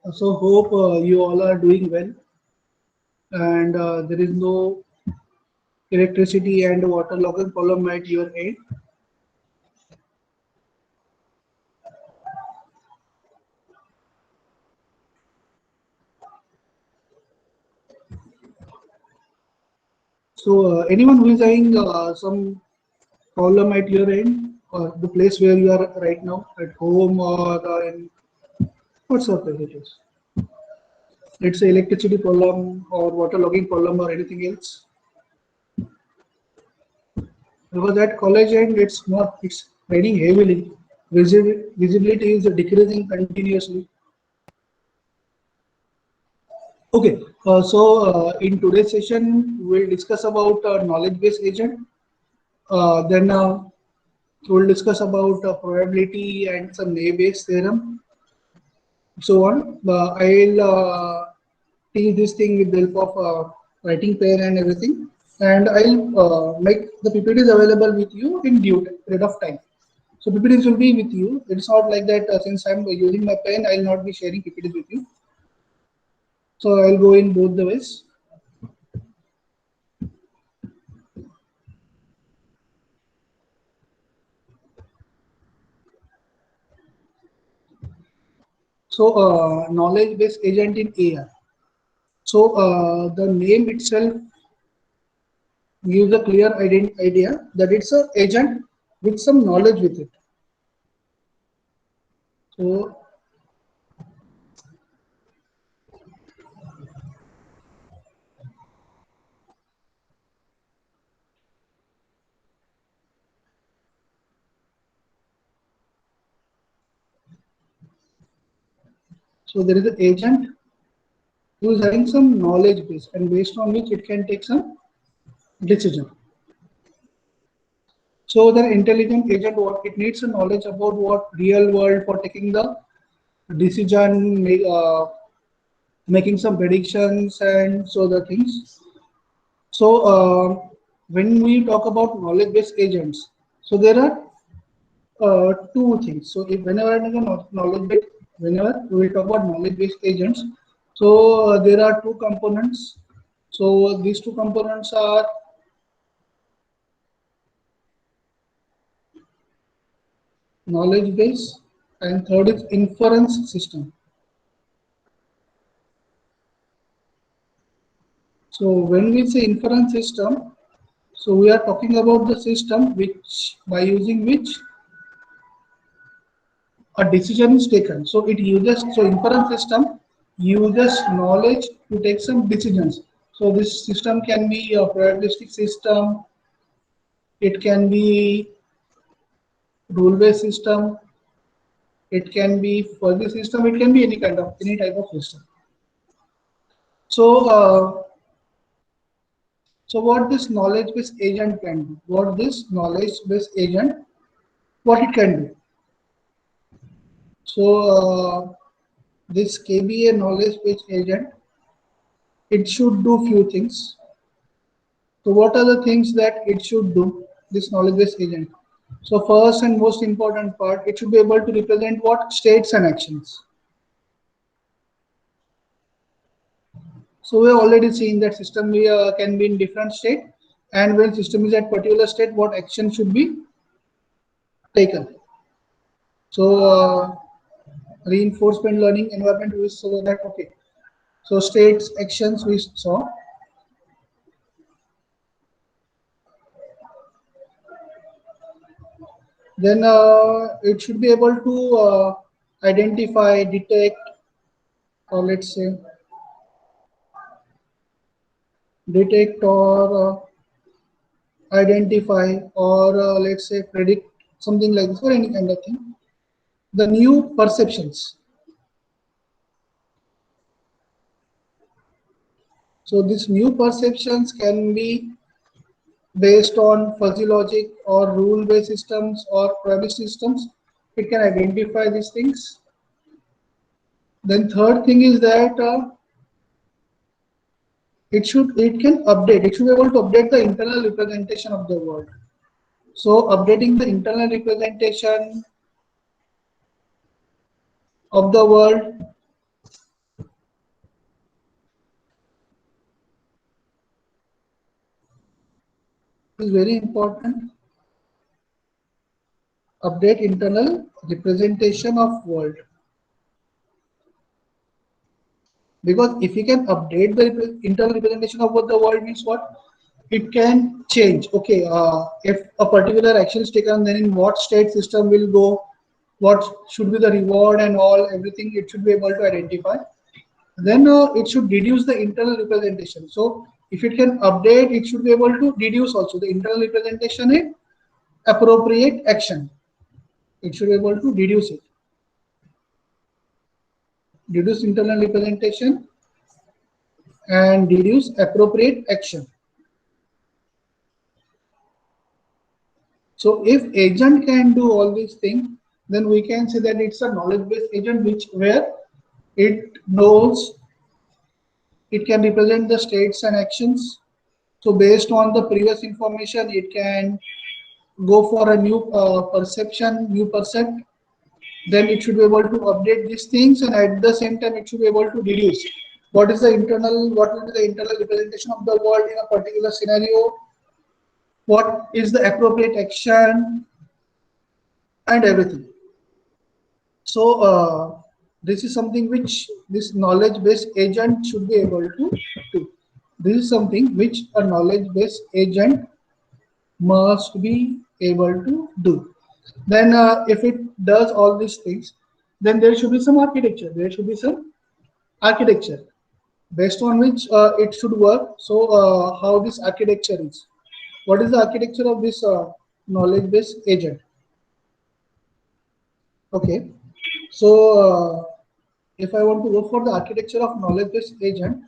So hope you all are doing well, and there is no electricity and water logging problem at your end. So anyone who is having some problem at your end, or the place where you are right now, at home or in whatsoever it is. Let's say electricity problem or water logging problem or anything else. Because at college end it's not, it's raining heavily. Visibility is decreasing continuously. Okay, in today's session we'll discuss about knowledge-based agent. Then we'll discuss about probability and some Naive-Bayes theorem, so on. I'll teach this thing with the help of writing pen and everything, and I'll make the PPTs available with you in due period of time. So PPTs will be with you. It's not like that since I'm using my pen, I'll not be sharing PPTs with you. So I'll go in both the ways. So knowledge-based agent in AI. So the name itself gives a clear idea that it's an agent with some knowledge with it. So there is an agent who is having some knowledge base, and based on which it can take some decision. So the intelligent agent, what it needs a knowledge about what real world for taking the decision, making some predictions and so the things. So when we talk about knowledge based agents, so there are two things. So if whenever whenever we will talk about knowledge based agents, so there are two components. So these two components are knowledge base, and third is inference system. So when we say inference system, so we are talking about the system which by using which a decision is taken. So it uses, so inference system uses knowledge to take some decisions. So this system can be a probabilistic system, it can be rule-based system, it can be fuzzy system, it can be any type of system. So what this knowledge-based agent can do? What this knowledge-based agent, what it can do? So this KBA knowledge-based agent, it should do few things. So what are the things that it should do, this knowledge-based agent? So first and most important part, it should be able to represent what states and actions. So we have already seen that system can be in different state, and when system is at particular state, what action should be taken. So reinforcement learning environment, we saw that, okay. So states, actions we saw. Then it should be able to identify, detect, or let's say detect or identify, or let's say predict, something like this, or any kind of thing. The new perceptions. So these new perceptions can be based on fuzzy logic or rule-based systems or probabilistic systems. It can identify these things. Then third thing is that it should be able to update the internal representation of the world. So updating the internal representation of the world is very important. Update internal representation of world. Because if you can update the internal representation of what the world means, what it can change. Okay, if a particular action is taken, then in what state system will go, what should be the reward and all, everything it should be able to identify. Then it should deduce the internal representation. So if it can update, it should be able to deduce also the internal representation in appropriate action. It should be able to deduce it. Deduce internal representation and deduce appropriate action. So if agent can do all these things, then we can say that it's a knowledge-based agent, where it knows, it can represent the states and actions. So based on the previous information, it can go for a new perception, new percept. Then it should be able to update these things, and at the same time, it should be able to deduce what will be the internal representation of the world in a particular scenario, what is the appropriate action, and everything. So this is something which this knowledge-based agent should be able to do. This is something which a knowledge-based agent must be able to do. Then if it does all these things, then there should be some architecture. There should be some architecture based on which it should work. So how this architecture is. What is the architecture of this knowledge-based agent? Okay. So if I want to go for the architecture of knowledge-based agent,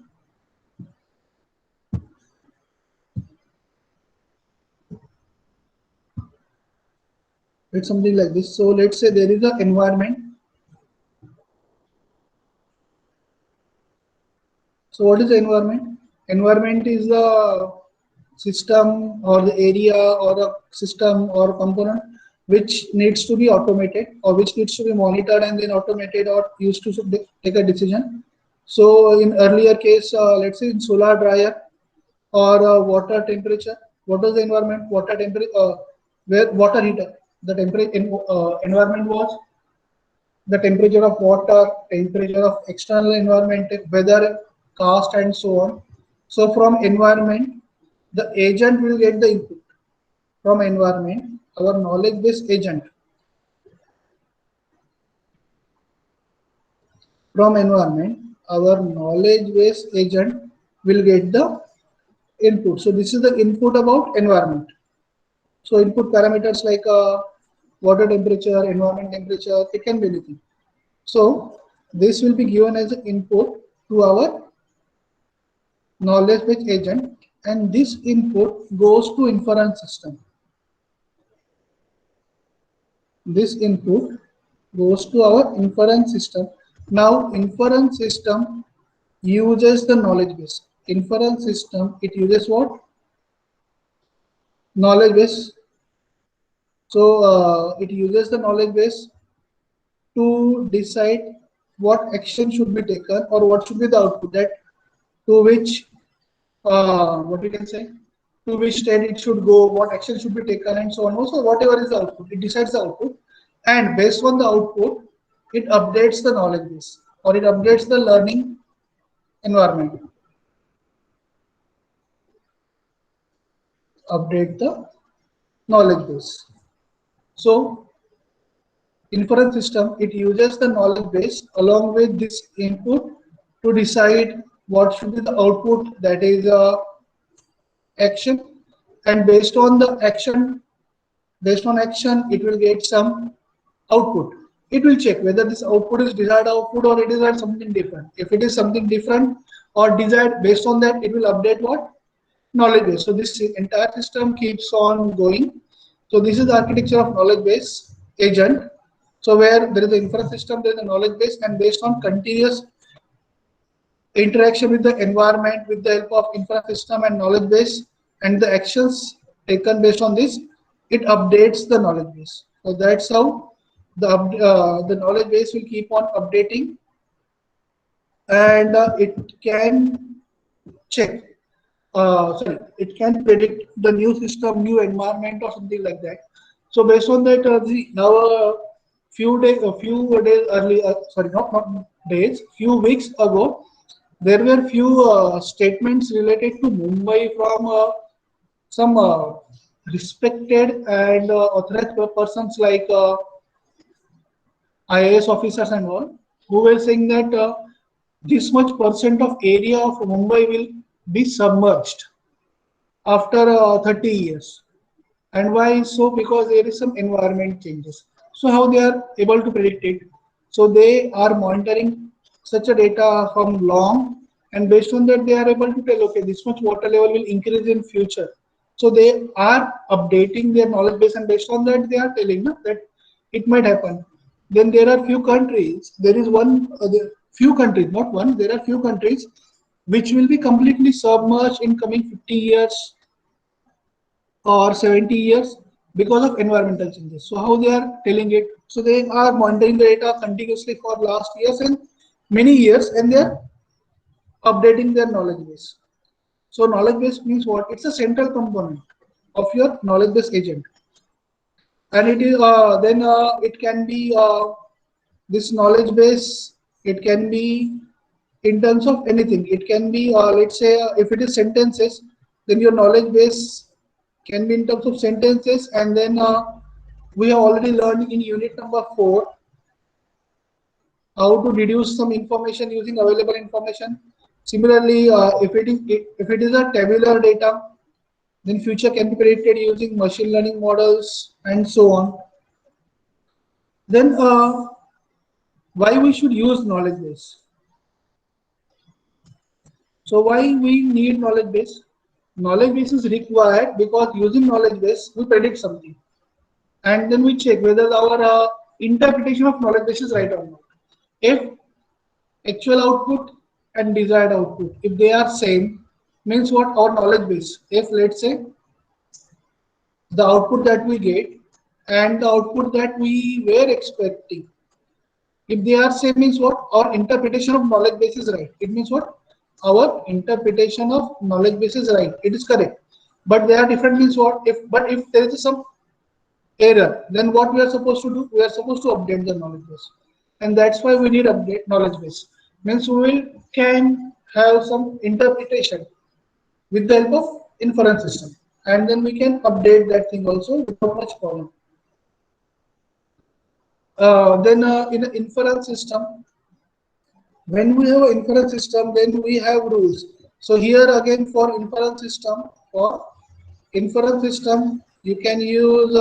it's something like this. So let's say there is an environment. So what is the environment? Environment is the system or the area or a system or component which needs to be automated or which needs to be monitored and then automated or used to take a decision. So in earlier case, let's say in solar dryer or water temperature, what is the environment? Water temperature, where water heater, the temperature environment was the temperature of water, temperature of external environment, weather, caste, and so on. So from environment, the agent will get the input from environment, our knowledge-based agent. From environment, our knowledge-based agent will get the input. So this is the input about environment. So input parameters like water temperature, environment temperature, it can be anything. So this will be given as an input to our knowledge-based agent, and this input goes to inference system. This input goes to our inference system. Now inference system uses the knowledge base. Inference system, it uses what? Knowledge base. So it uses the knowledge base to decide what action should be taken or what should be the output, that to which what we can say, to which state it should go, what action should be taken, and so on. Also, whatever is the output, it decides the output, and based on the output, it updates the knowledge base or it updates the learning environment. Update the knowledge base. So inference system, it uses the knowledge base along with this input to decide what should be the output, that is action, and based on the action, it will get some output. It will check whether this output is desired output or it is something different. If it is something different or desired, based on that, it will update what? Knowledge base. So this entire system keeps on going. So this is the architecture of knowledge base agent. So where there is an inference system, there is a knowledge base, and based on continuous interaction with the environment with the help of inference system and knowledge base and the actions taken based on this, it updates the knowledge base. So that's how the knowledge base will keep on updating, and it can check sorry, it can predict the new system, new environment, or something like that. So based on that, now a few days early, sorry, not days, few weeks ago, there were few statements related to Mumbai from some respected and authorized persons like IAS officers and all, who were saying that this much percent of area of Mumbai will be submerged after 30 years. And why so? Because there is some environment changes. So how they are able to predict it? So they are monitoring such a data from long, and based on that they are able to tell, okay, this much water level will increase in future. So they are updating their knowledge base, and based on that they are telling that it might happen. Then there are few countries. There is few countries, not one. There are few countries which will be completely submerged in coming 50 years or 70 years because of environmental changes. So how they are telling it? So they are monitoring the data continuously for last years and many years, and they are updating their knowledge base. So knowledge base means what? It's a central component of your knowledge base agent, and it is then it can be this knowledge base. It can be in terms of anything. It can be let's say if it is sentences, then your knowledge base can be in terms of sentences, and then we have already learned in unit number 4 how to deduce some information using available information. Similarly, if it is a tabular data, then future can be predicted using machine learning models and so on. Then why we should use knowledge base? So why we need knowledge base? Knowledge base is required because using knowledge base we predict something, and then we check whether our interpretation of knowledge base is right or not. If actual output and desired output, if they are same, means what? Our knowledge base. If let's say the output that we get and the output that we were expecting, if they are same, means what? Our interpretation of knowledge base is right. It means what? Our interpretation of knowledge base is right. It is correct. But they are different, means what? If there is some error, then what we are supposed to do? We are supposed to update the knowledge base, and that's why we need update knowledge base. Means we will can have some interpretation with the help of inference system, and then we can update that thing also without much problem. Then in an inference system, when we have an inference system, then we have rules. So here again for inference system, you can use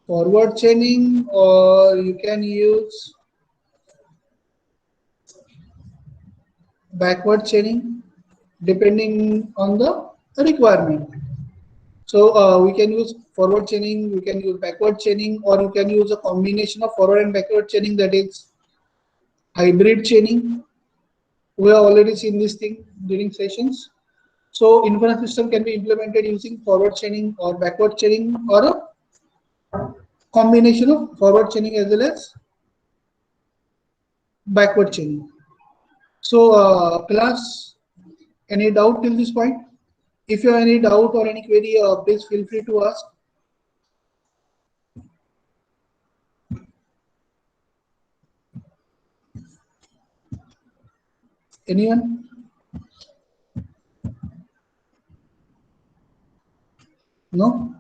forward chaining, or you can use backward chaining depending on the requirement. So we can use forward chaining, we can use backward chaining, or you can use a combination of forward and backward chaining, that is hybrid chaining. We have already seen this thing during sessions. So inference system can be implemented using forward chaining or backward chaining, or a combination of forward chaining as well as backward chaining. So class, any doubt till this point? If you have any doubt or any query, please feel free to ask. Anyone? No?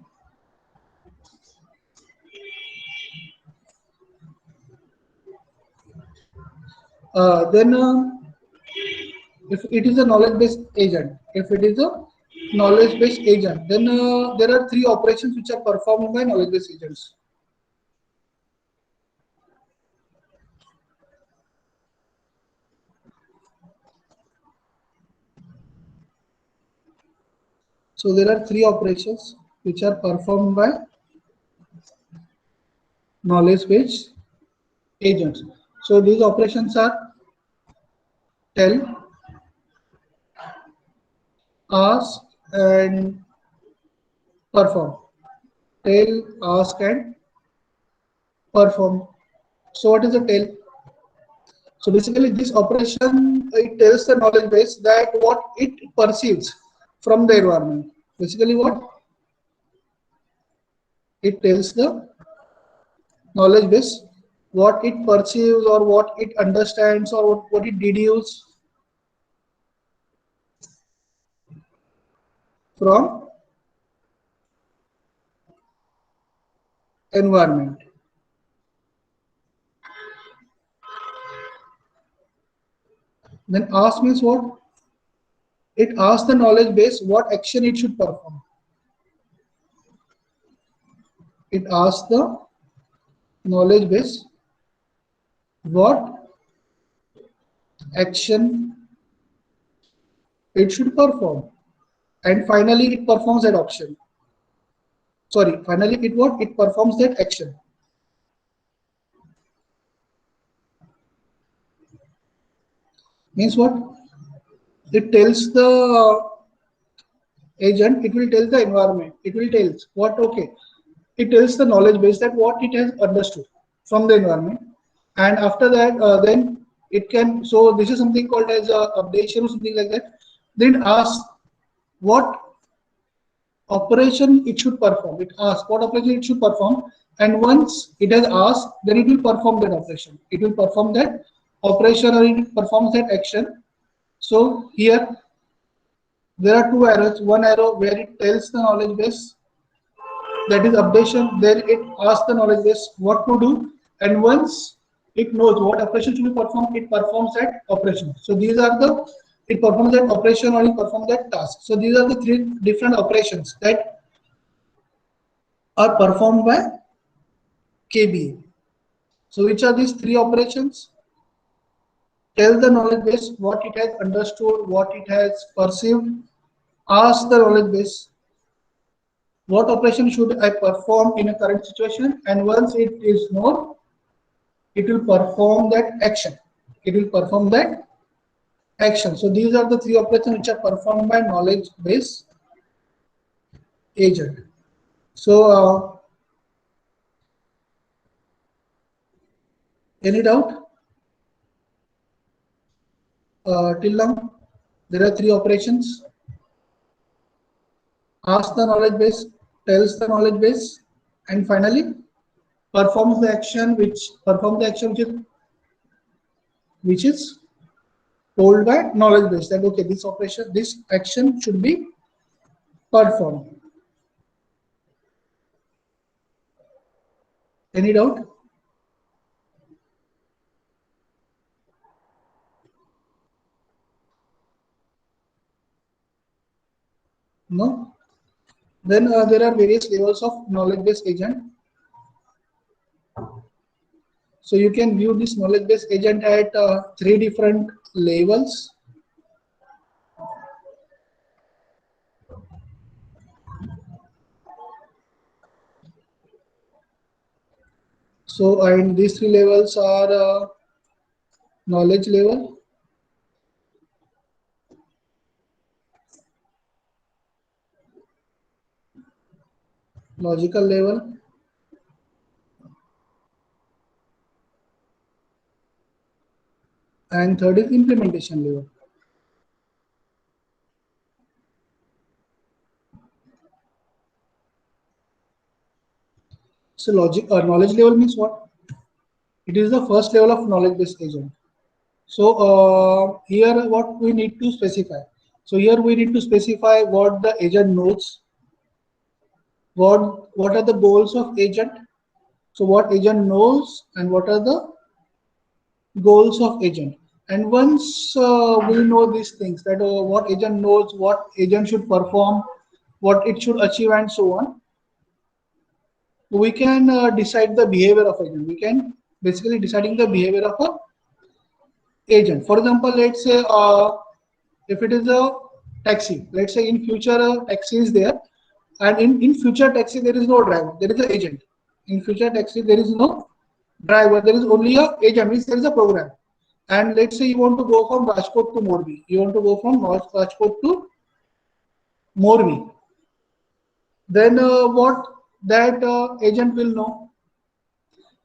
Then if it is a knowledge-based agent, then there are 3 operations which are performed by knowledge-based agents. So there are 3 operations which are performed by knowledge-based agents. So these operations are tell, ask, and perform. Tell, ask, and perform. So what is a tell? So basically this operation, it tells the knowledge base that what it perceives from the environment. Basically what it tells the knowledge base, what it perceives or what it understands or what it deduces from environment. Then ask means what? It asks the knowledge base what action it should perform. It asks the knowledge base what action it should perform. And finally it performs that action. Sorry, finally it what? It performs that action. Means what? It tells the agent, it will tell the environment, it will tell what, okay, it tells the knowledge base that what it has understood from the environment, and after that then it can, so this is something called as a updation or something like that. Then ask what operation it should perform. It asks what operation it should perform, and once it has asked, then it will perform that operation. It will perform that operation or it performs that action. So here there are two arrows. One arrow where it tells the knowledge base, that is updation. Then it asks the knowledge base what to do, and once it knows what operation should be performed, it performs that operation. So these are the, it performs that operation or it performs that task. So these are the three different operations that are performed by KBA. So which are these three operations? Tell the knowledge base what it has understood, what it has perceived. Ask the knowledge base what operation should I perform in a current situation, and once it is known, it will perform that action. It will perform that action. So these are the three operations which are performed by knowledge base agent. So any doubt till now? There are three operations. Ask the knowledge base, tells the knowledge base, and finally performs the action which is told by knowledge base, that okay, this operation, this action should be performed. Any doubt? No? Then there are various levels of knowledge base agent. So you can view this knowledge base agent at three different levels. So and these three levels are knowledge level, logical level, and third is implementation level. So knowledge level means what? It is the first level of knowledge base agent. So here what we need to specify. So here we need to specify what the agent knows, what are the goals of agent. So what agent knows and what are the goals of agent. And once we know these things, that what agent knows, what agent should perform, what it should achieve, and so on, we can decide the behavior of agent. We can basically deciding the behavior of a agent. For example, let's say if it is a taxi, let's say in future a taxi is there, and in future taxi there is no driver, there is an agent. In future taxi there is no driver, there is only a agent, means there is a program. And let's say you want to go from Rajkot to Morbi, you want to go from Rajkot to Morbi, then what that agent will know?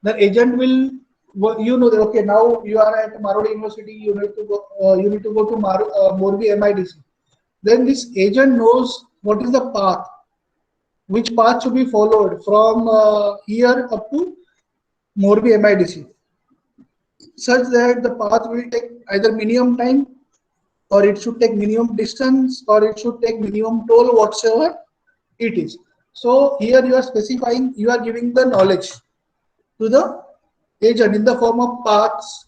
The agent will Well, you know that, okay, now you are at Marwari University, you need to go to Morbi MIDC. Then this agent knows what is the path, which path should be followed from here up to Morbi MIDC, such that the path will take either minimum time, or it should take minimum distance, or it should take minimum toll, whatsoever it is. So here you are specifying, you are giving the knowledge to the agent in the form of paths,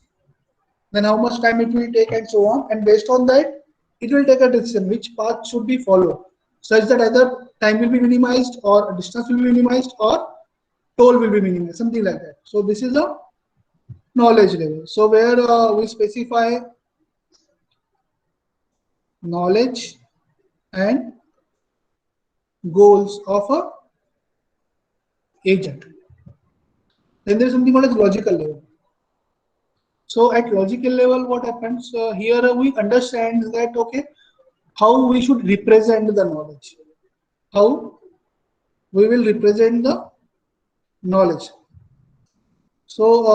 then how much time it will take, and so on. And based on that, it will take a decision which path should be followed, such that either time will be minimized, or distance will be minimized, or toll will be minimized, something like that. So this is a knowledge level. So where we specify knowledge and goals of a agent. Then there is something called as logical level. So at logical level, what happens here? We understand that, okay, how we should represent the knowledge, how we will represent the knowledge. So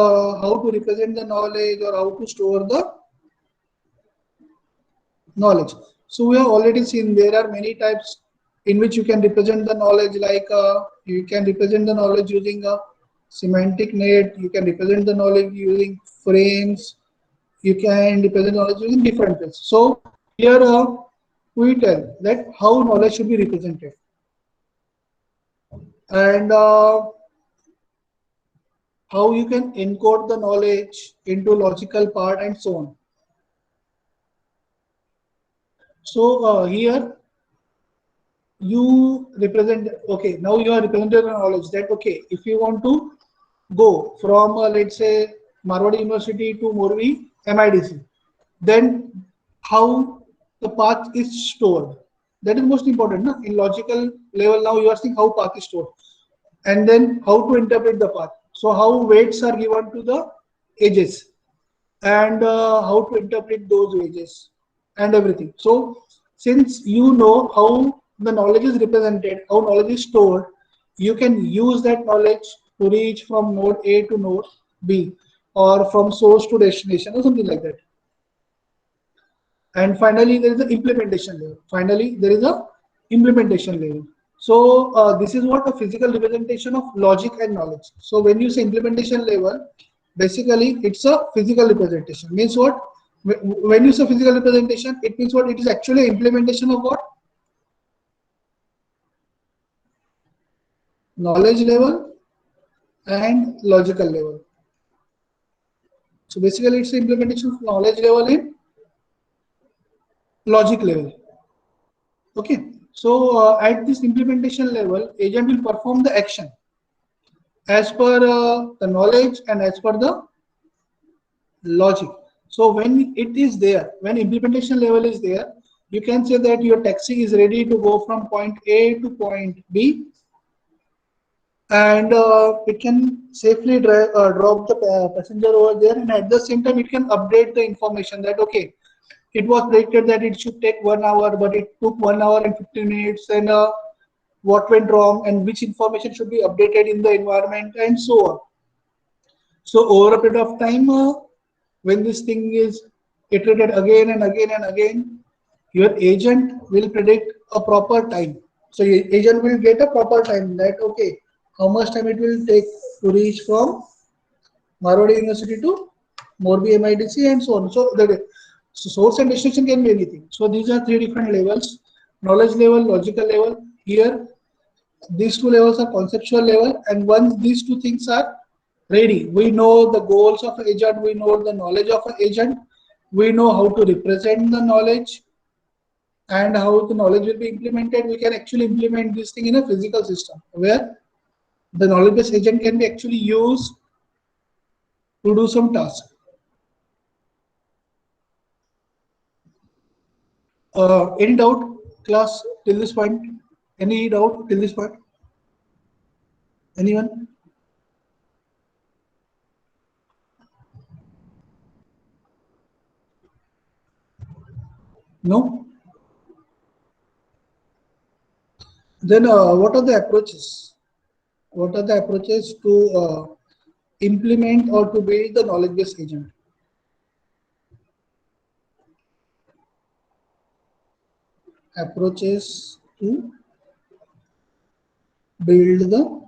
how to represent the knowledge, or how to store the knowledge. So we have already seen there are many types in which you can represent the knowledge, like you can represent the knowledge using a semantic net, you can represent the knowledge using frames, you can represent knowledge using different ways. So here we tell that how knowledge should be represented, and how you can encode the knowledge into logical part, and so on. So here you represent, okay, now you are representing the knowledge that, okay, if you want to go from let's say Marwadi University to Morbi MIDC, then how the path is stored. That is most important. Na? In logical level, now you are seeing how path is stored, and then how to interpret the path. So how weights are given to the edges, and how to interpret those edges, and everything. So since you know how the knowledge is represented, how knowledge is stored, you can use that knowledge to reach from node A to node B, or from source to destination, or something like that. And finally, there is the implementation layer. Finally, there is a implementation layer. So this is what a physical representation of logic and knowledge. So when you say implementation level, basically it's a physical representation. Means what? When you say physical representation, it means what? It is actually implementation of what? Knowledge level and logical level. So basically it's the implementation of knowledge level in logic level. Okay. So at this implementation level, agent will perform the action as per the knowledge and as per the logic. So when it is there, when implementation level is there, you can say that your taxi is ready to go from point A to point B, and it can safely drop the passenger over there, and at the same time it can update the information that, okay, it was predicted that it should take 1 hour, but it took 1 hour and 15 minutes, and what went wrong, and which information should be updated in the environment, and so on. So over a period of time, when this thing is iterated again and again and again, your agent will predict a proper time. So your agent will get a proper time that, okay, how much time it will take to reach from Marwadi University to Morbi MIDC, and so on. So source and destination can be anything. So these are three different levels: knowledge level, logical level. Here, these two levels are conceptual level, and once these two things are ready, we know the goals of an agent, we know the knowledge of an agent, we know how to represent the knowledge, and how the knowledge will be implemented. We can actually implement this thing in a physical system where the knowledge based agent can be actually used to do some task. Any doubt, class, till this point? Any doubt till this point? Anyone? No? Then what are the approaches? What are the approaches to implement or to build the knowledge base agent. Approaches to build the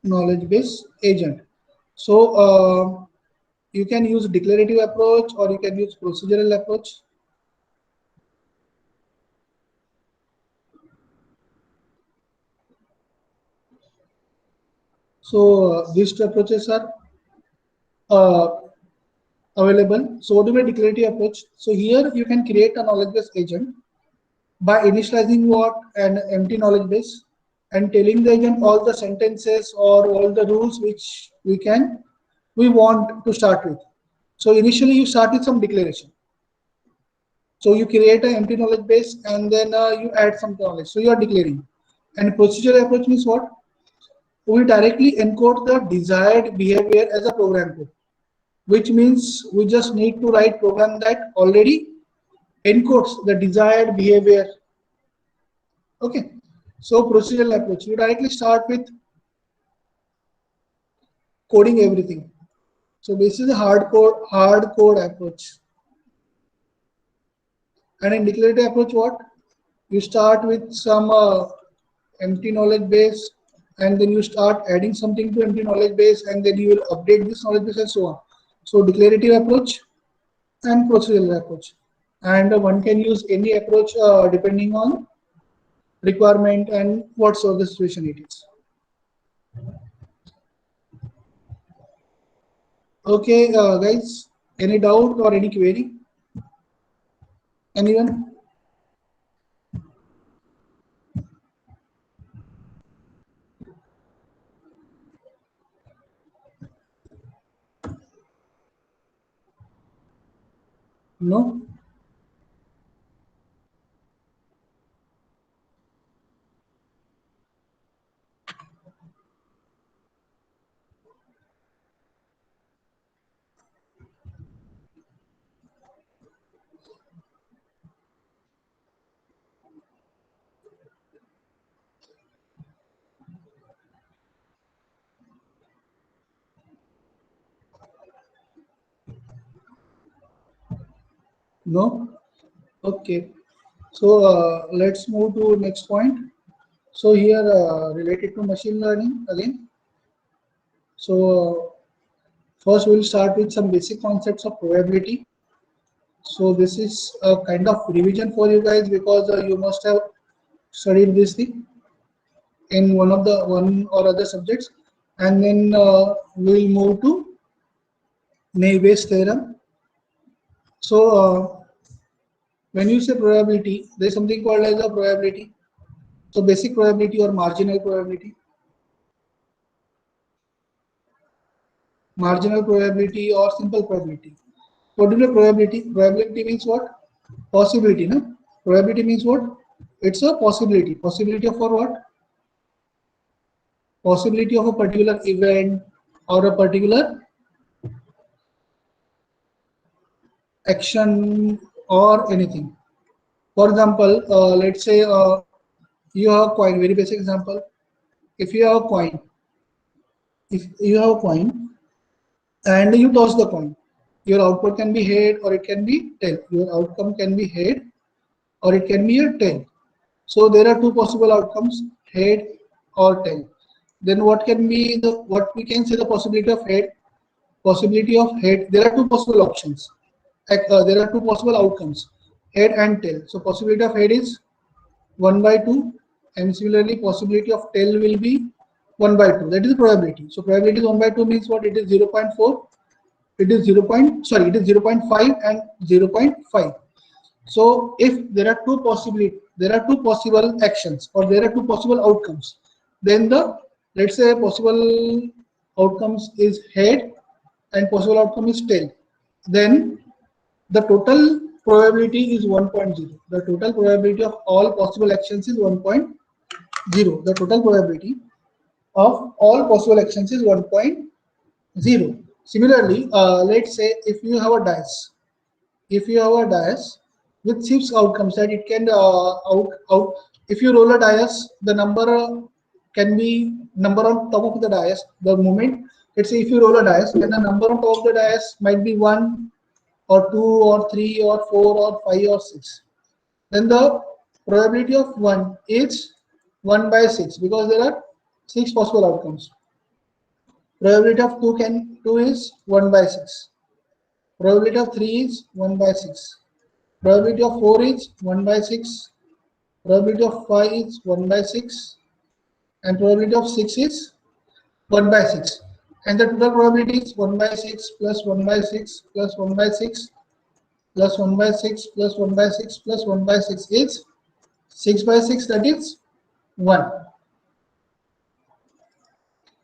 knowledge base agent. So you can use declarative approach or you can use procedural approach. So these two approaches are available. So what do we declarative approach? So here you can create a knowledge base agent by initializing what an empty knowledge base and telling the agent all the sentences or all the rules which we want to start with. So initially you start with some declaration. So you create an empty knowledge base and then you add some knowledge. So you are declaring. And procedural approach means what? We directly encode the desired behavior as a program code, which means we just need to write program that already encodes the desired behavior. Okay. So procedural approach, you directly start with coding everything. So this is a hard code approach. And in declarative approach, what? You start with some empty knowledge base and then you start adding something to empty knowledge base and then you will update this knowledge base and so on. So declarative approach and procedural approach. And one can use any approach depending on requirement and what sort of the situation it is. Okay, guys, any doubt or any query? Anyone? No? No? Okay. So let's move to next point. So here related to machine learning again. So first we'll start with some basic concepts of probability. So this is a kind of revision for you guys because you must have studied this thing in one or other subjects, and then we'll move to Naive theorem. So when you say probability, there's something called as a probability. So basic probability or marginal probability. Marginal probability or simple probability. What is the probability? Probability means what? Possibility, no? Probability means what? It's a possibility. Possibility of for what? Possibility of a particular event or a particular action or anything. For example, let's say you have a coin, very basic example. If you have a coin, and you toss the coin, your output can be head or it can be tail. Your outcome can be head or it can be a tail. So there are two possible outcomes, head or tail. Then what can be what we can say the possibility of head? Possibility of head, there are two possible options. There are two possible outcomes, head and tail. So possibility of head is 1 by 2, and similarly possibility of tail will be 1 by 2. That is the probability. So probability is 1 by 2 means what? It is 0.4. It is 0.5 and 0.5. So if there are two possible actions or there are two possible outcomes, then let's say possible outcomes is head and possible outcome is tail. Then the total probability is 1.0. The total probability of all possible actions is 1.0. The total probability of all possible actions is 1.0. Similarly, let's say if you have a dice, with 6 outcomes, that it can if you roll a dice, the number can be number on top of the dice. The moment, let's say if you roll a dice, then the number on top of the dice might be 1 or 2 or 3 or 4 or 5 or 6. Then the probability of 1 is 1 by 6 because there are 6 possible outcomes. Probability of 2 is 1 by 6. Probability of 3 is 1 by 6. Probability of 4 is 1 by 6. Probability of 5 is 1 by 6. And probability of 6 is 1 by 6. And the total probability is 1 by 6 plus 1 by 6 plus 1 by 6 plus 1 by 6 plus 1 by 6 plus 1 by 6 is 6 by 6, that is 1.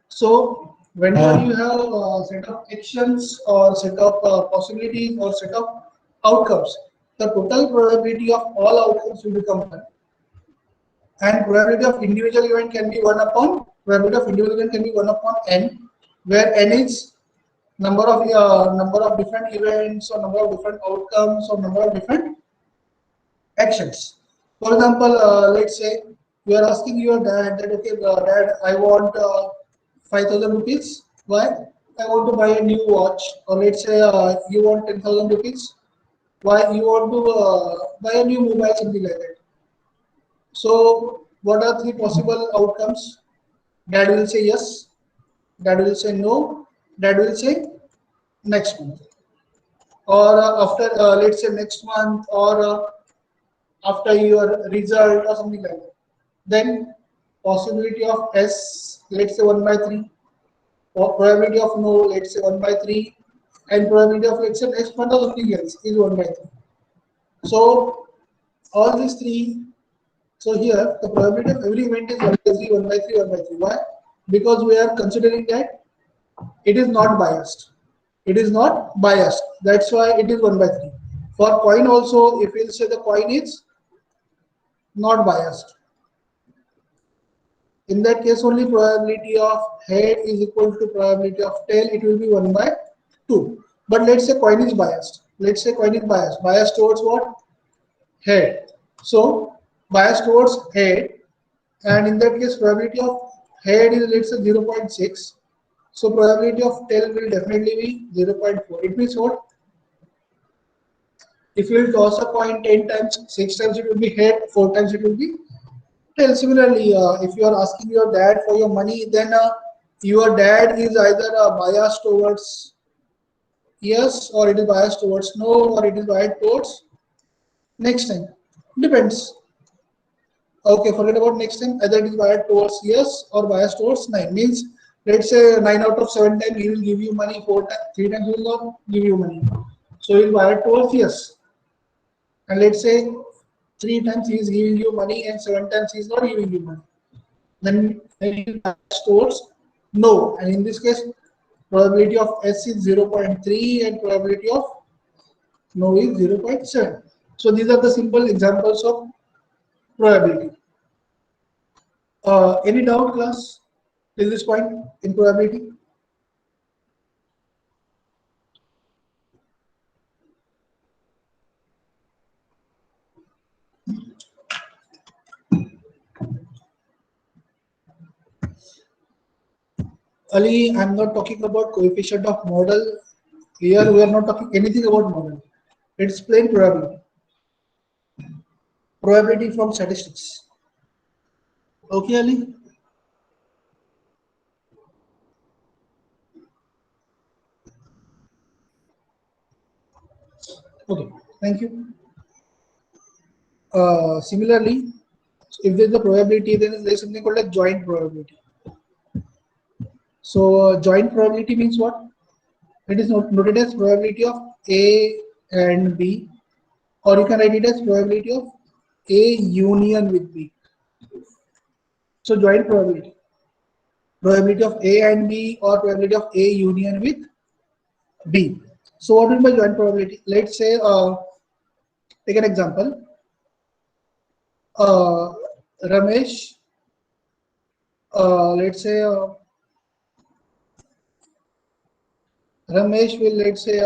So whenever you have a set of actions or set of possibilities or set of outcomes, the total probability of all outcomes will become 1. And probability of individual event can be 1 upon, probability of individual event can be 1 upon n, where n is number of different events or number of different outcomes or number of different actions. For example, let's say you are asking your dad that, okay, dad, I want 5,000 rupees. Why? I want to buy a new watch. Or let's say you want 10,000 rupees. Why? You want to buy a new mobile, something like that. So what are 3 possible outcomes? Dad will say yes. Dad will say no. Dad will say next month. Or after, let's say next month, or after your result or something like that. Then possibility of S, let's say 1 by 3, or probability of no, let's say 1 by 3, and probability of, let's say, next month or something else is 1 by 3. So all these 3, so here the probability of every event is 1 by 3, 1 by 3, 1 by 3. Why? Because we are considering that it is not biased. It is not biased. That's why it is 1 by 3. For coin also, if we'll say the coin is not biased, in that case only probability of head is equal to probability of tail, it will be 1 by 2. But let's say coin is biased. Let's say coin is biased. Biased towards what? Head. So biased towards head, and in that case probability of head is, let's say, 0.6. So probability of tail will definitely be 0.4. It means what? If you will toss a coin 10 times, 6 times it will be head, 4 times it will be tail. Similarly, if you are asking your dad for your money, then your dad is either biased towards yes, or it is biased towards no, or it is biased towards next time. Depends. Okay, forget about next time. Either it is biased towards yes or biased towards 9. Means, let's say 9 out of 7 times he will give you money, 4 times, 3 times he will not give you money. So he is biased towards yes. And let's say 3 times he is giving you money and 7 times he is not giving you money. Then he is biased towards no. And in this case, probability of S is 0.3 and probability of no is 0.7. So these are the simple examples of probability. Any doubt, class, till this point in probability? Ali, I'm not talking about coefficient of model. Here we are not talking anything about model. It's plain probability. Probability from statistics. Okay, Ali? Okay, thank you. Similarly, if there's a probability, then there's something called a joint probability. So joint probability means what? It is noted as probability of A and B, or you can write it as probability of A union with B. So joint probability. Probability of A and B, or probability of A union with B. So what is my joint probability? Let's say, take an example. Ramesh, let's say Ramesh will, let's say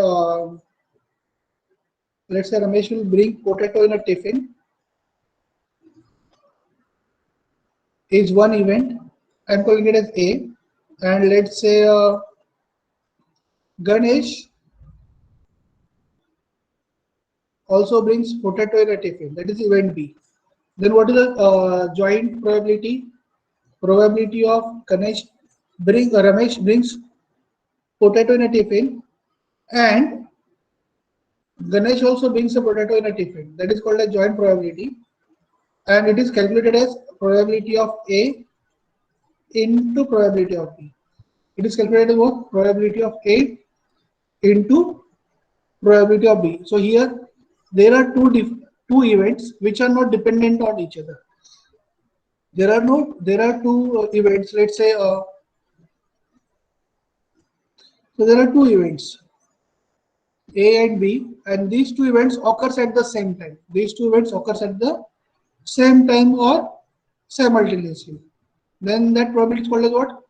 Ramesh will bring potato in a tiffin, is one event. I'm calling it as A, and let's say Ganesh also brings potato in a tiffin. That is event B. Then what is the joint probability? Probability of Ramesh brings potato in a tiffin, and Ganesh also brings a potato in a tiffin. That is called a joint probability, and it is calculated as probability of A into probability of B. It is calculated as what? Probability of A into probability of B. So here there are two events which are not dependent on each other. There are two events. Let's say so there are two events, A and B, and these two events occurs at the same time. These two events occurs at the same time or simultaneously. Then that probability is called as what?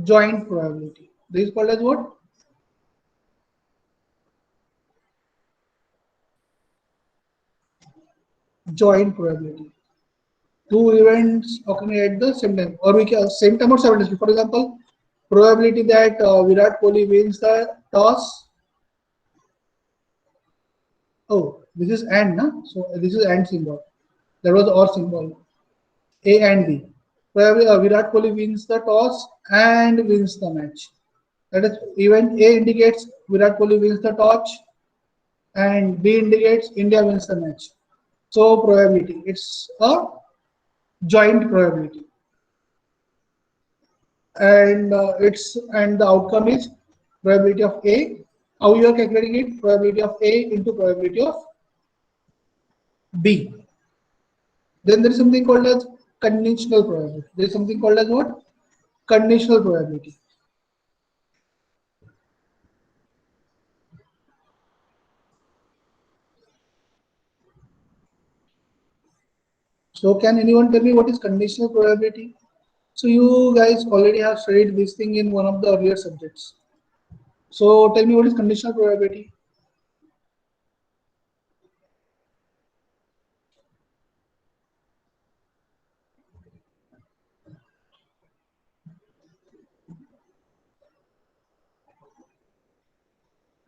Joint probability. This is called as what? Joint probability. Two events occurring at the same time, or we can same time or simultaneously. For example, probability that Virat Kohli wins the toss. Oh, this is and, na? So this is and symbol. That was or symbol. A and B. Probably Virat Kohli wins the toss and wins the match. That is, event A indicates Virat Kohli wins the toss, and B indicates India wins the match. So probability, it's a joint probability, and the outcome is probability of A. How you are calculating it? Probability of A into probability of B. Then there is something called as conditional probability. There is something called as what? Conditional probability. So can anyone tell me what is conditional probability? So you guys already have studied this thing in one of the earlier subjects. So tell me what is conditional probability?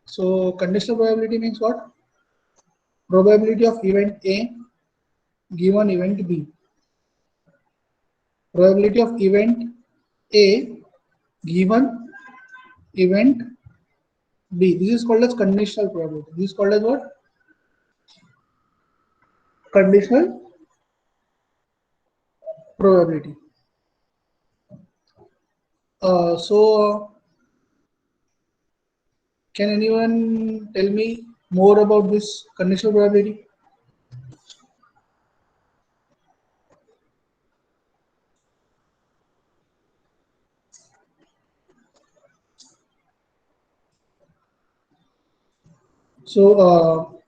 So conditional probability means what? Probability of event A given event B. Probability of event A given event B. This is called as conditional probability. This is called as what? Conditional probability. So can anyone tell me more about this conditional probability? So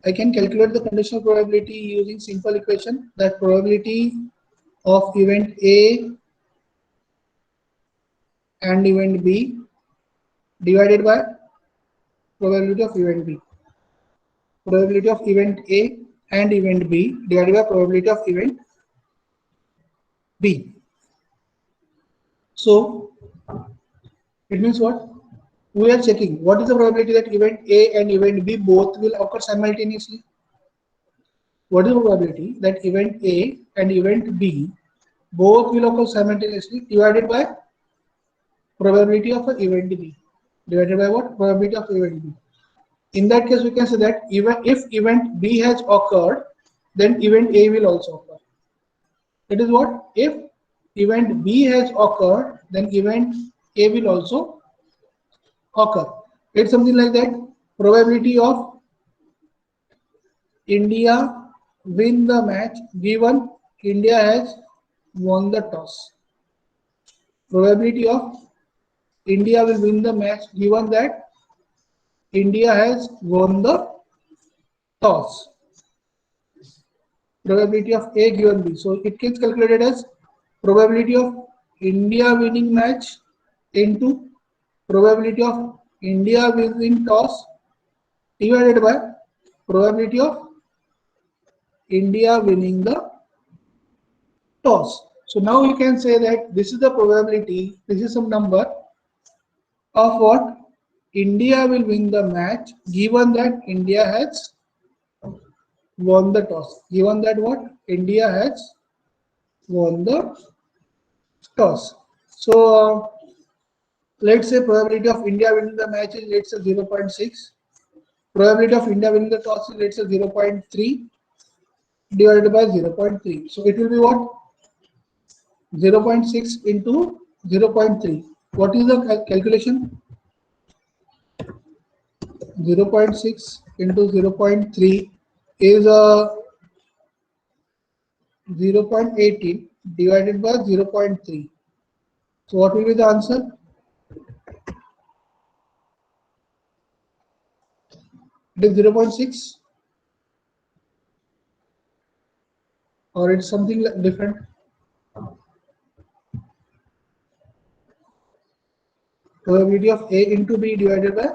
I can calculate the conditional probability using simple equation, that probability of event A and event B divided by probability of event B. Probability of event A and event B divided by probability of event B. So it means what? We are checking what is the probability that event A and event B both will occur simultaneously. What is the probability that event A and event B both will occur simultaneously divided by probability of event B divided by what? Probability of event B. In that case, we can say that even if event B has occurred, then event A will also occur. It is what? If event B has occurred, then event A will also occur. It's something like that. Probability of India win the match given India has won the toss. Probability of India will win the match given that India has won the toss. Probability of A given B. So it gets calculated as probability of India winning match into probability of India winning toss divided by probability of India winning the toss. So now you can say that this is the probability, this is some number of what India will win the match given that India has won the toss. Given that what India has won the toss. So let's say probability of India winning the match is let's say 0.6. Probability of India winning the toss is let's say 0.3 divided by 0.3. So it will be what? 0.6 into 0.3. What is the calculation? 0.6 into 0.3 is 0.18 divided by 0.3. So what will be the answer? It is 0.6 or it's something different. Probability of A into B divided by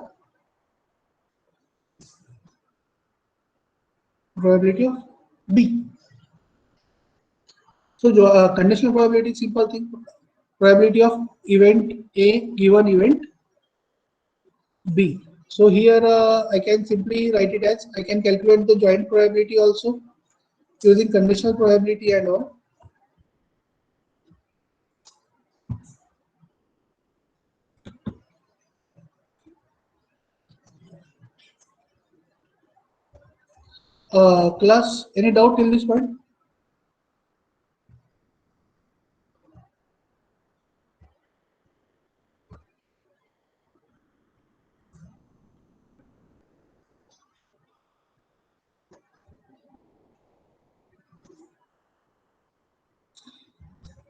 probability of B. So conditional probability is simple thing. Probability of event A given event B. So here I can simply write it as I can calculate the joint probability also using conditional probability and all. Class, any doubt till this point?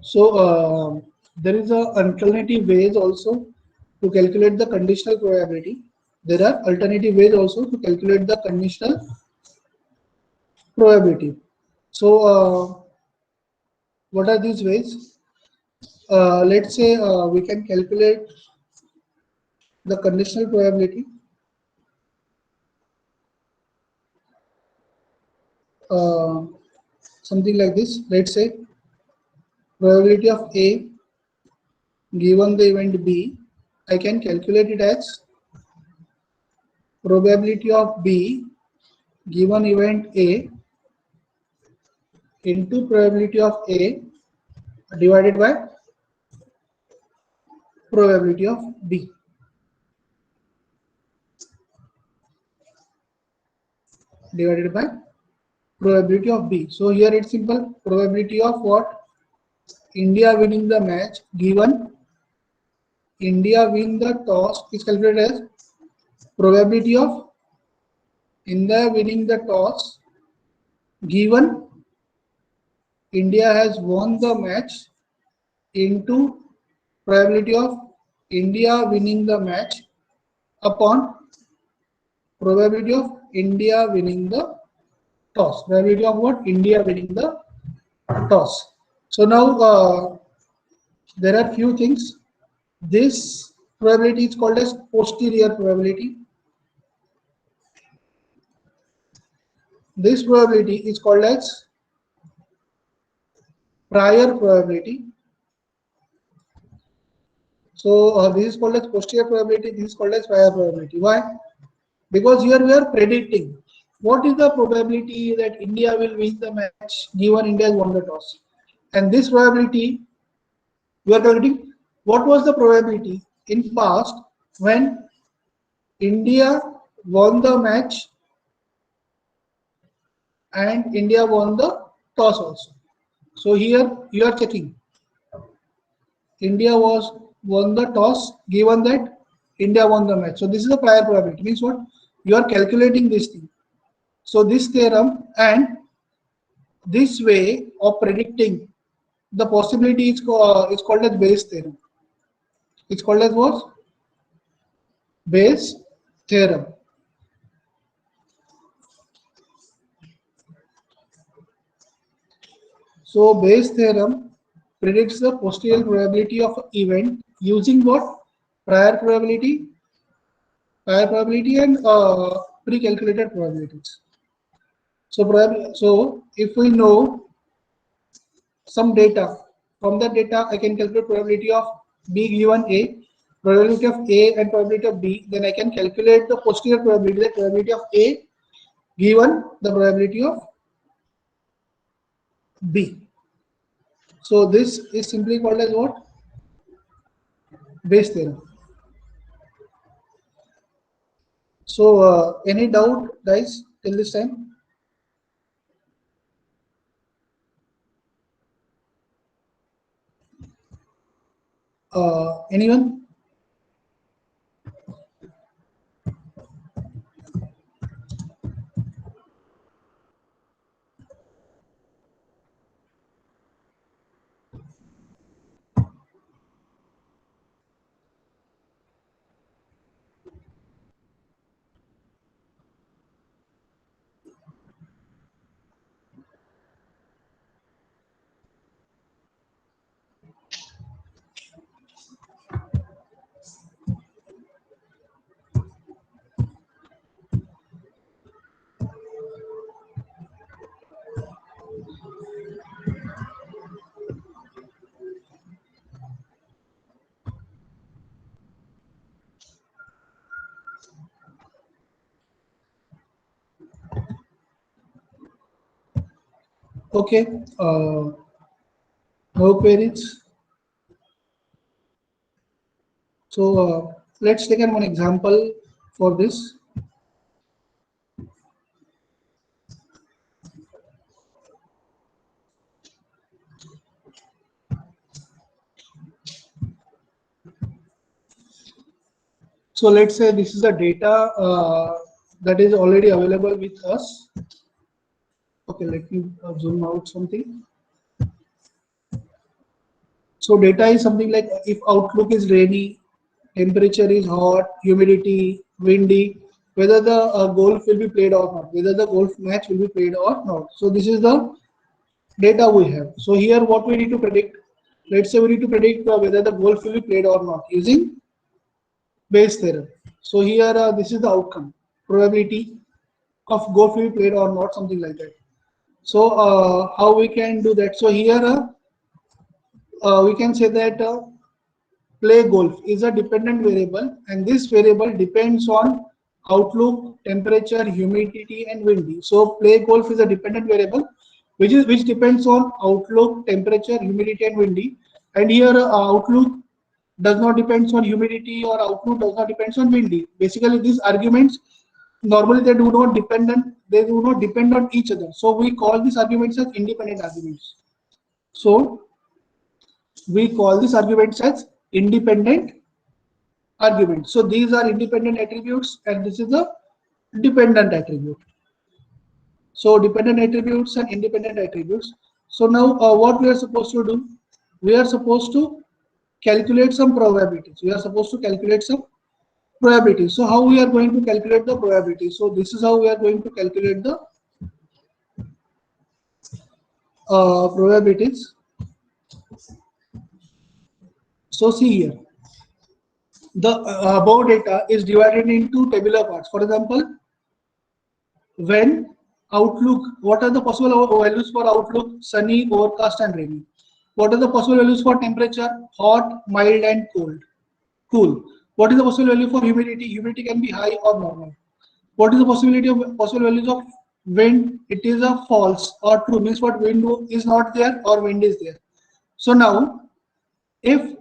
So there is a alternative ways also to calculate the conditional probability. There are alternative ways also to calculate the conditional probability. So what are these ways? Let's say we can calculate the conditional probability something like this. Let's say probability of A given the event B, I can calculate it as probability of B given event A into probability of A divided by probability of B. Divided by probability of B. So here it's simple. Probability of what? India winning the match given India win the toss is calculated as probability of India winning the toss given India has won the match into probability of India winning the match upon probability of India winning the toss. Probability of what? India winning the toss. So now there are few things. This probability is called as posterior probability. This probability is called as prior probability. So this is called as posterior probability. This is called as prior probability. Why? Because here we are predicting what is the probability that India will win the match given India has won the toss. And this probability we are calculating what was the probability in past when India won the match and India won the toss also. So here you are checking India won the toss given that India won the match. So this is the prior probability. Means what? You are calculating this thing. So this theorem and this way of predicting the possibility is called as Bayes theorem. It's called as what? Bayes theorem. So Bayes theorem predicts the posterior probability of an event using what? Prior probability and pre-calculated probabilities. So if we know some data From that data, I can calculate probability of B given A, probability of A and probability of B. Then I can calculate the posterior probability, the probability of A given the probability of B. So this is simply called as what? Bayes theorem. So any doubt, guys, till this time? Anyone? Okay. No queries. So let's take one example for this. So let's say this is the data that is already available with us. Okay, let me zoom out something. So data is something like if outlook is rainy, temperature is hot, humidity, windy, whether the golf will be played or not, whether the golf match will be played or not. So this is the data we have. So here what we need to predict, let's say we need to predict whether the golf will be played or not using Bayes theorem. So here this is the outcome, probability of golf will be played or not, something like that. So how we can do that? So here we can say that play golf is a dependent variable, and this variable depends on outlook, temperature, humidity, and windy. So play golf is a dependent variable which depends on outlook, temperature, humidity, and windy. And here outlook does not depends on humidity, or outlook does not depends on windy. Basically, these arguments normally they do not depend on each other. So we call these arguments as independent arguments. So we call these arguments as independent arguments. So these are independent attributes, and this is a dependent attribute. So dependent attributes and independent attributes. So now what we are supposed to do? We are supposed to calculate some probabilities. We are supposed to calculate some probabilities. So how we are going to calculate the probability? So this is how we are going to calculate the probabilities. So see here, the above data is divided into tabular parts. For example, when outlook, what are the possible values for outlook? Sunny, overcast, and rainy. What are the possible values for temperature? Hot, mild, and cold. Cool. What is the possible value for humidity? Humidity can be high or normal. What is the possible values of wind? It is a false or true. Means what, wind is not there or wind is there. So now, if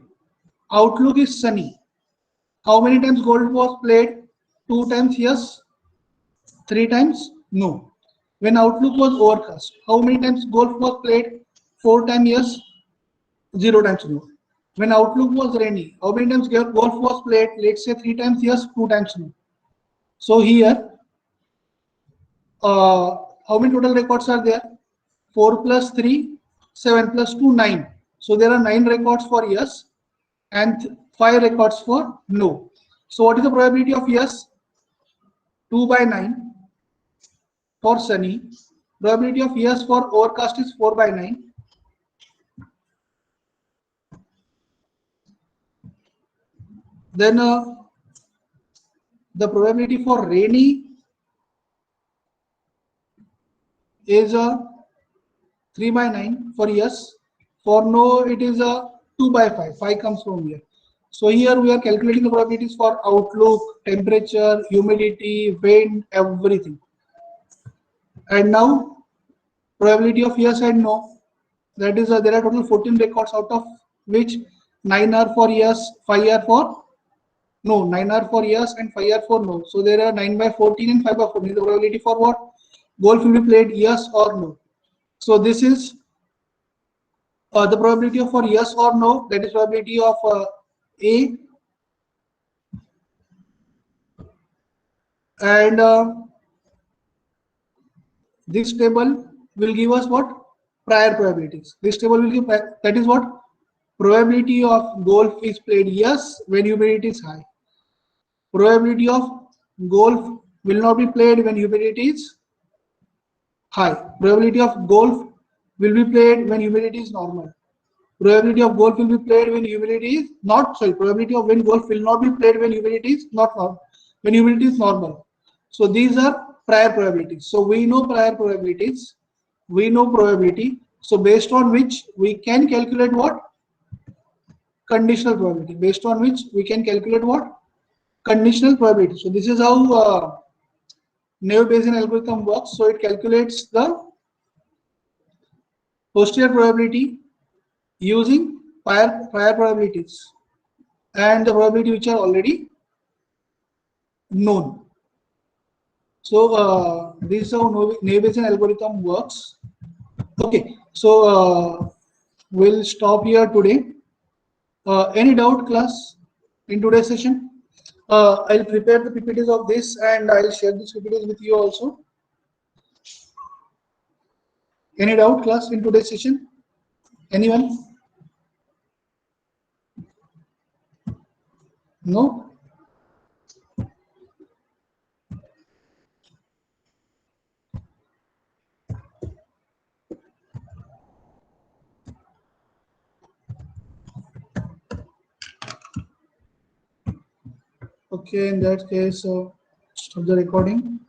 outlook is sunny, how many times golf was played? 2 times, yes. 3 times, no. When outlook was overcast, how many times golf was played? 4 times, yes. 0 times, no. When outlook was rainy, how many times golf was played? Let's say 3 times, yes. 2 times, no. So here, how many total records are there? 4 plus 3, 7 plus 2, 9. So there are 9 records for yes and 5 records for no. So what is the probability of yes? 2 by 9 for sunny. Probability of yes for overcast is 4 by 9. Then the probability for rainy is 3 by 9 for yes. For no, it is a 2 by 5. 5 comes from here. So here we are calculating the probabilities for outlook, temperature, humidity, wind, everything. And now probability of yes and no. That is, there are total 14 records, out of which 9 are for yes, 5 are for no. 9 are for yes and 5 are for no. So there are 9 by 14 and 5 by 14. The probability for what? Golf will be played yes or no. So this is the probability of for yes or no. That is probability of A, and this table will give us what? Prior probabilities. This table will give, that is what? Probability of golf is played yes when humidity is high. Probability of golf will not be played when humidity is high. Probability of golf will be played when humidity is normal. Probability of golf will be played when humidity is not, sorry, probability of when golf will not be played when humidity is not normal, when humidity is normal. So these are prior probabilities. So we know prior probabilities, we know probability. So based on which we can calculate what? Conditional probability. Based on which we can calculate what? Conditional probability. So this is how Naive-Bayesian algorithm works. So it calculates the posterior probability using prior probabilities and the probability which are already known. So this is how Naive-Bayesian algorithm works. Okay, so we'll stop here today. Any doubt, class, in today's session? I'll prepare the PPTs of this and I'll share these PPTs with you also. Any doubt, class, in today's session? Anyone? No? Okay, in that case, stop the recording.